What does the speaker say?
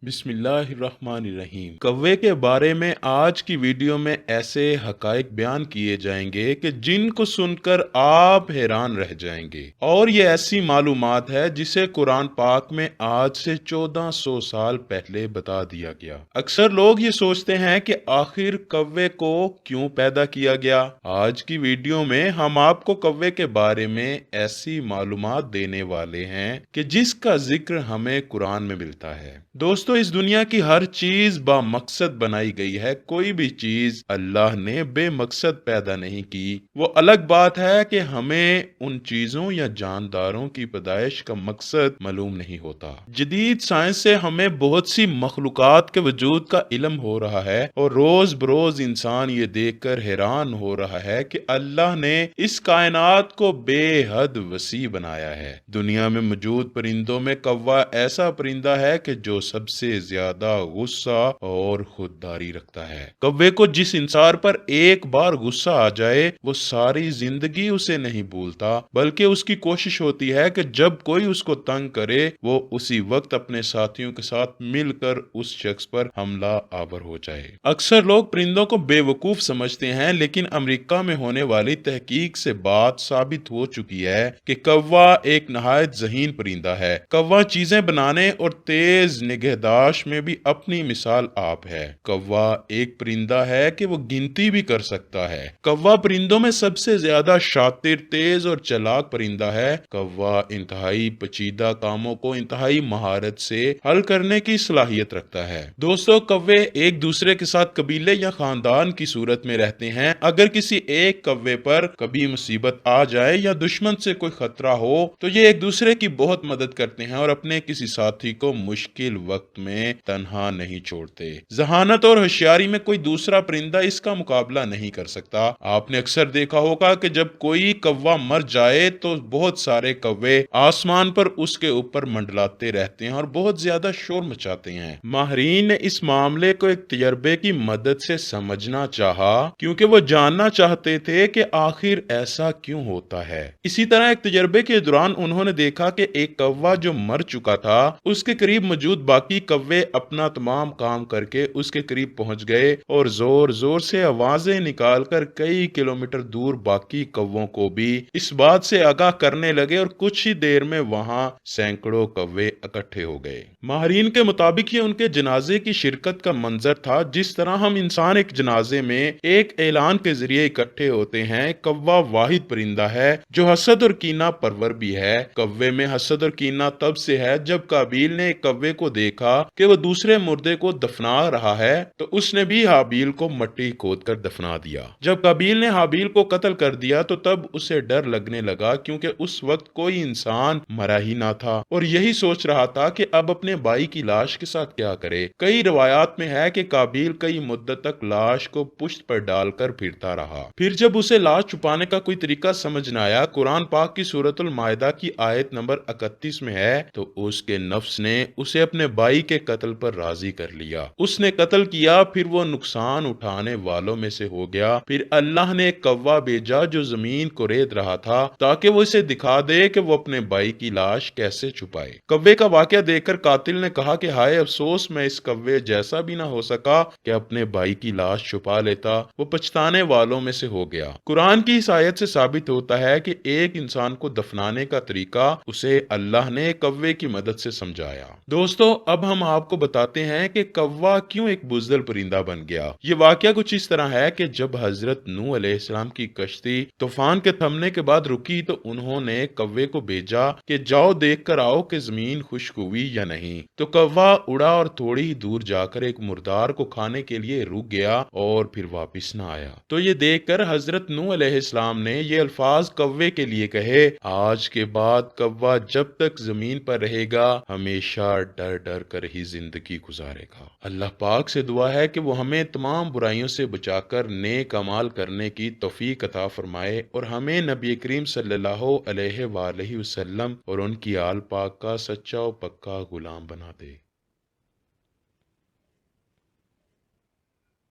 بسم اللہ الرحمن الرحیم۔ کوے کے بارے میں آج کی ویڈیو میں ایسے حقائق بیان کیے جائیں گے کہ جن کو سن کر آپ حیران رہ جائیں گے، اور یہ ایسی معلومات ہے جسے قرآن پاک میں آج سے 1400 سال پہلے بتا دیا گیا۔ اکثر لوگ یہ سوچتے ہیں کہ آخر کوے کو کیوں پیدا کیا گیا۔ آج کی ویڈیو میں ہم آپ کو کوے کے بارے میں ایسی معلومات دینے والے ہیں کہ جس کا ذکر ہمیں قرآن میں ملتا ہے۔ دوستو، اس دنیا کی ہر چیز با مقصد بنائی گئی ہے۔ کوئی بھی چیز اللہ نے بے مقصد پیدا نہیں کی۔ وہ الگ بات ہے کہ ہمیں ان چیزوں یا جانداروں کی پیدائش کا مقصد معلوم نہیں ہوتا۔ جدید سائنس سے ہمیں بہت سی مخلوقات کے وجود کا علم ہو رہا ہے، اور روز بروز انسان یہ دیکھ کر حیران ہو رہا ہے کہ اللہ نے اس کائنات کو بے حد وسیع بنایا ہے۔ دنیا میں موجود پرندوں میں کوا ایسا پرندہ ہے کہ جو سب سے زیادہ غصہ اور خودداری رکھتا ہے۔ کوے کو جس انسان پر ایک بار غصہ آ جائے وہ ساری زندگی اسے نہیں بھولتا، بلکہ اس کی کوشش ہوتی ہے کہ جب کوئی اس کو تنگ کرے وہ اسی وقت اپنے ساتھیوں کے ساتھ مل کر اس شخص پر حملہ آور ہو جائے۔ اکثر لوگ پرندوں کو بے وقوف سمجھتے ہیں، لیکن امریکہ میں ہونے والی تحقیق سے بات ثابت ہو چکی ہے کہ کوا ایک نہایت ذہین پرندہ ہے۔ کوا چیزیں بنانے اور تیز نگہداشت میں بھی اپنی مثال آپ ہے۔ کوا ایک پرندہ ہے کہ وہ گنتی بھی کر سکتا ہے۔ کوا پرندوں میں سب سے زیادہ شاطر، تیز اور چلاک پرندہ ہے۔ کوا انتہائی پیچیدہ کاموں کو انتہائی مہارت سے حل کرنے کی صلاحیت رکھتا ہے۔ دوستو، کوے ایک دوسرے کے ساتھ قبیلے یا خاندان کی صورت میں رہتے ہیں۔ اگر کسی ایک کوے پر کبھی مصیبت آ جائے یا دشمن سے کوئی خطرہ ہو تو یہ ایک دوسرے کی بہت مدد کرتے ہیں اور اپنے کسی ساتھی کو مشکل وقت میں تنہا نہیں چھوڑتے۔ ذہانت اور ہوشیاری میں کوئی دوسرا پرندہ اس کا مقابلہ نہیں کر سکتا۔ آپ نے اکثر دیکھا ہوگا کہ جب کوئی کوا مر جائے تو بہت سارے کوے آسمان پر اس کے اوپر منڈلاتے رہتے ہیں اور بہت زیادہ شور مچاتے ہیں۔ ماہرین نے اس معاملے کو ایک تجربے کی مدد سے سمجھنا چاہا، کیونکہ وہ جاننا چاہتے تھے کہ آخر ایسا کیوں ہوتا ہے۔ اسی طرح ایک تجربے کے دوران انہوں نے دیکھا کہ ایک کوا جو مر چکا تھا، اس کے قریب موجود باقی کوے اپنا تمام کام کر کے اس کے قریب پہنچ گئے اور زور زور سے آوازیں نکال کر کئی کلومیٹر دور باقی کووں کو بھی اس بات سے آگاہ کرنے لگے، اور کچھ ہی دیر میں وہاں سینکڑوں کوے اکٹھے ہو گئے۔ ماہرین کے مطابق یہ ان کے جنازے کی شرکت کا منظر تھا۔ جس طرح ہم انسان ایک جنازے میں ایک اعلان کے ذریعے اکٹھے ہوتے ہیں، کوا واحد پرندہ ہے جو حسد اور کینہ پرور بھی ہے۔ کوے میں حسد اور کینہ تب سے ہے جب قابیل نے ایک کوے کو دیکھا کہ وہ دوسرے مردے کو دفنا رہا ہے تو اس نے بھی حابیل کو مٹی کھود کر دفنا دیا۔ جب قابیل نے حابیل کو قتل کر دیا تو تب اسے ڈر لگنے لگا، کیونکہ اس وقت کوئی انسان مرا ہی نہ تھا، اور یہی سوچ رہا تھا کہ اب اپنے بھائی کی لاش کے ساتھ کیا کرے۔ کئی روایات میں ہے کہ قابیل کئی مدت تک لاش کو پشت پر ڈال کر پھرتا رہا۔ پھر جب اسے لاش چھپانے کا کوئی طریقہ سمجھ نہ آیا، قرآن پاک کی سورۃ المائدہ کی آیت نمبر 31 میں ہے، تو اس کے نفس نے اسے اپنے بھائی کے قتل پر راضی کر لیا۔ اس نے قتل کیا، پھر وہ نقصان اٹھانے والوں میں سے ہو گیا۔ پھر اللہ نے ایک کوا بھیجا جو زمین کو ریت رہا تھا تاکہ وہ اسے دکھا دے کہ وہ اپنے بھائی کی لاش کیسے چھپائے۔ کوے کا واقعہ دیکھ کر قاتل نے کہا کہ ہائے افسوس، میں اس کوے جیسا بھی نہ ہو سکا کہ اپنے بھائی کی لاش چھپا لیتا۔ وہ پچھتانے والوں میں سے ہو گیا۔ قرآن کی اس آیت سے ثابت ہوتا ہے کہ ایک انسان کو دفنانے کا طریقہ اسے اللہ نے کوے کی مدد سے سمجھایا۔ دوستو، اب ہم آپ کو بتاتے ہیں کہ کوا کیوں ایک بزدل پرندہ بن گیا۔ یہ واقعہ کچھ اس طرح ہے کہ جب حضرت نوح علیہ السلام کی کشتی طوفان کے تھمنے کے بعد رکی تو انہوں نے کوے کو بھیجا کہ جاؤ دیکھ کر آؤ کہ زمین خشک ہوئی یا نہیں۔ تو کوا اڑا اور تھوڑی ہی دور جا کر ایک مردار کو کھانے کے لیے رک گیا اور پھر واپس نہ آیا۔ تو یہ دیکھ کر حضرت نوح علیہ السلام نے یہ الفاظ کوے کے لیے کہے، آج کے بعد کوا جب تک زمین پر رہے گا ہمیشہ ڈر ڈر کر ہی زندگی گزارے گا۔ اللہ پاک سے دعا ہے کہ وہ ہمیں تمام برائیوں سے بچا کر نیک اعمال کرنے کی توفیق عطا فرمائے، اور ہمیں نبی کریم صلی اللہ علیہ وآلہ وسلم اور ان کی آل پاک کا سچا و پکا غلام بنا دے۔